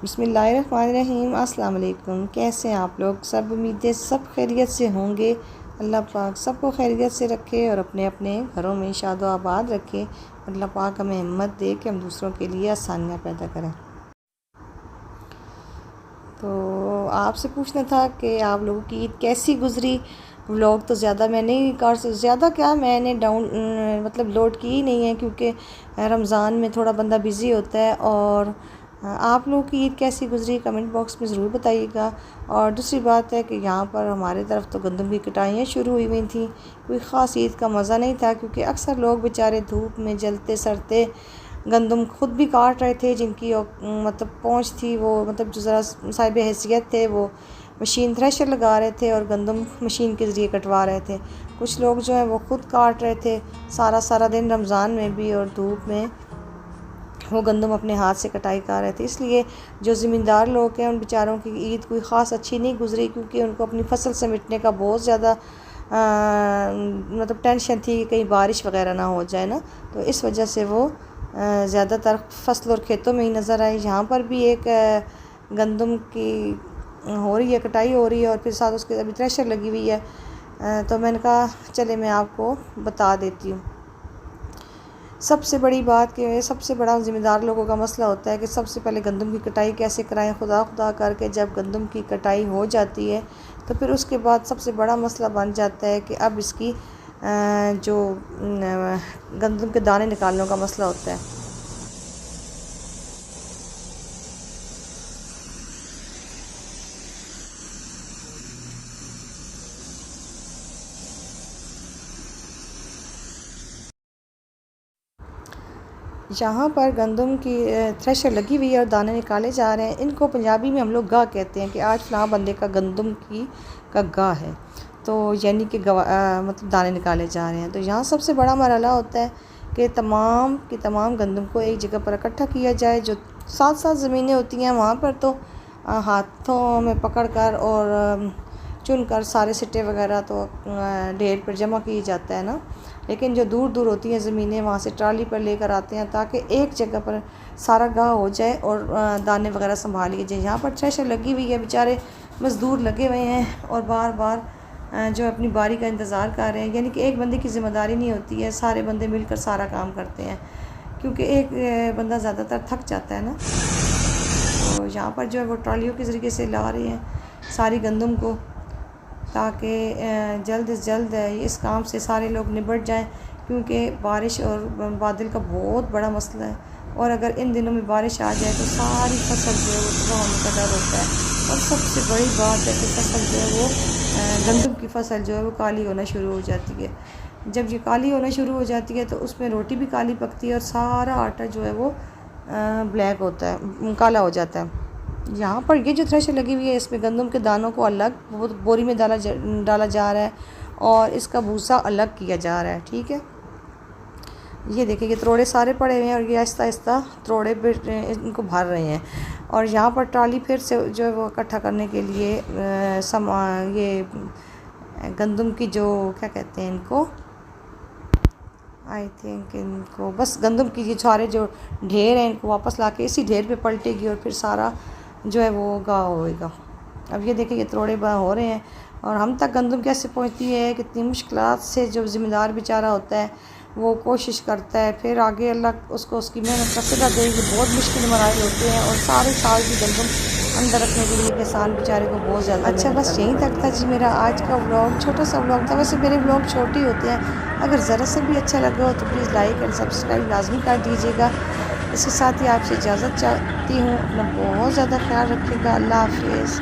बिस्मिल्लाहिर्रहमानिर्रहीम। अस्सलाम वालेकुम। कैसे हैं आप लोग सब? उम्मीदें सब खैरियत से होंगे। अल्लाह पाक सबको खैरियत से रखे और अपने अपने घरों में शादो आबाद रखे। अल्लाह पाक हमें हिम्मत दे कि हम दूसरों के लिए आसानियाँ पैदा करें। तो आपसे पूछना था कि आप लोगों की ईद कैसी गुज़री। व्लॉग तो ज़्यादा मैं नहीं कर ज़्यादा क्या मैंने मतलब लोड की ही नहीं है, क्योंकि रमज़ान में थोड़ा बंदा बिज़ी होता है। और आप लोगों की ईद कैसी गुज़री कमेंट बॉक्स में ज़रूर बताइएगा। और दूसरी बात है कि यहाँ पर हमारे तरफ तो गंदम की कटाइयाँ शुरू हुई थी। कोई ख़ास ईद का मज़ा नहीं था, क्योंकि अक्सर लोग बेचारे धूप में जलते सड़ते गंदम खुद भी काट रहे थे। जिनकी मतलब पहुँच थी, वो मतलब जो ज़रा साहिब हैसियत थे, वो मशीन थ्रेशर लगा रहे थे और गंदम मशीन के ज़रिए कटवा रहे थे। कुछ लोग जो हैं वो ख़ुद काट रहे थे सारा सारा दिन रमज़ान में भी, और धूप में वो गंदम अपने हाथ से कटाई कर रहे थे। इसलिए जो ज़मींदार लोग हैं उन बेचारों की ईद कोई ख़ास अच्छी नहीं गुज़री, क्योंकि उनको अपनी फसल समेटने का बहुत ज़्यादा मतलब टेंशन थी कि कहीं बारिश वगैरह ना हो जाए ना। तो इस वजह से वो ज़्यादातर फसल और खेतों में ही नज़र आई। यहाँ पर भी एक गंदम की हो रही है, कटाई हो रही है, और फिर साथ उसके अभी थ्रेशर लगी हुई है। तो मैंने कहा चले मैं आपको बता देती हूँ। सबसे बड़ी बात कि सबसे बड़ा ज़िम्मेदार लोगों का मसला होता है कि सबसे पहले गंदम की कटाई कैसे कराएं। खुदा खुदा करके जब गंदम की कटाई हो जाती है तो फिर उसके बाद सबसे बड़ा मसला बन जाता है कि अब इसकी जो गंदम के दाने निकालने का मसला होता है। यहाँ पर गंदम की थ्रेशर लगी हुई है और दाने निकाले जा रहे हैं। इनको पंजाबी में हम लोग गाह कहते हैं कि आज फ़लाँ बंदे का गंदम की का गाह है, तो यानी कि मतलब दाने निकाले जा रहे हैं। तो यहाँ सबसे बड़ा मरहला होता है कि तमाम गंदम को एक जगह पर इकट्ठा किया जाए। जो साथ साथ ज़मीनें होती हैं वहाँ पर तो हाथों में पकड़ कर और चुन कर सारे सिट्टे वगैरह तो ढेर पर जमा किया जाता है ना। लेकिन जो दूर दूर होती हैं ज़मीनें, वहाँ से ट्राली पर लेकर आते हैं ताकि एक जगह पर सारा गाह हो जाए और दाने वगैरह संभाल लिए जाए। यहाँ पर थ्रेशर लगी हुई है, बेचारे मज़दूर लगे हुए हैं और बार बार जो अपनी बारी का इंतज़ार कर रहे हैं। यानी कि एक बंदे की ज़िम्मेदारी नहीं होती है, सारे बंदे मिलकर सारा काम करते हैं, क्योंकि एक बंदा ज़्यादातर थक जाता है ना। तो यहाँ पर जो है वो ट्रालियों के ज़रिए से ला रहे हैं सारी गंदम को, ताकि जल्द से जल्द इस काम से सारे लोग निपट जाएं, क्योंकि बारिश और बादल का बहुत बड़ा मसला है। और अगर इन दिनों में बारिश आ जाए तो सारी फसल जो है वो तबाह होने का डर होता है। और सबसे बड़ी बात है कि फसल जो है वो गंदम की फसल जो है वो काली होना शुरू हो जाती है। जब ये काली होना शुरू हो जाती है तो उसमें रोटी भी काली पकती है और सारा आटा जो है वो ब्लैक होता है, काला हो जाता है। यहाँ पर ये जो थ्रेशर लगी हुई है, इसमें गंदम के दानों को अलग बोरी में डाला जा रहा है और इसका भूसा अलग किया जा रहा है। ठीक है, ये देखिए ये त्रोड़े सारे पड़े हुए हैं और ये आहिस्ता आहिस्ता त्रोड़े इनको भर रहे हैं। और यहाँ पर ट्राली फिर से जो है वो इकट्ठा करने के लिए ये गंदम की जो क्या कहते हैं इनको, आई थिंक इनको बस गंदम की ये सारे जो ढेर हैं इनको वापस ला के इसी ढेर पे पलटेगी और फिर सारा जो है वो गाह होएगा। अब ये देखिए ये त्रोड़े हो रहे हैं और हम तक गंदम कैसे पहुंचती है, कितनी मुश्किलात से जो ज़िम्मेदार बेचारा होता है वो कोशिश करता है, फिर आगे अल्लाह उसको उसकी मेहनत का सिला देगी। बहुत मुश्किल मराहल होते हैं और सारे साल की गंदम अंदर रखने के लिए किसान बेचारे को बहुत ज़्यादा अच्छा। बस यहीं तक था जी मेरा आज का व्लॉग, छोटा सा व्लॉग था। वैसे मेरे व्लॉग छोटे होते हैं, अगर ज़रा सा भी अच्छा लगा हो तो प्लीज़ लाइक एंड सब्सक्राइब लाजमी कर दीजिएगा। इसके साथ ही आपसे इजाज़त चाहती हूँ। अपना बहुत ज़्यादा ख्याल रखिएगा। अल्लाह हाफिज़।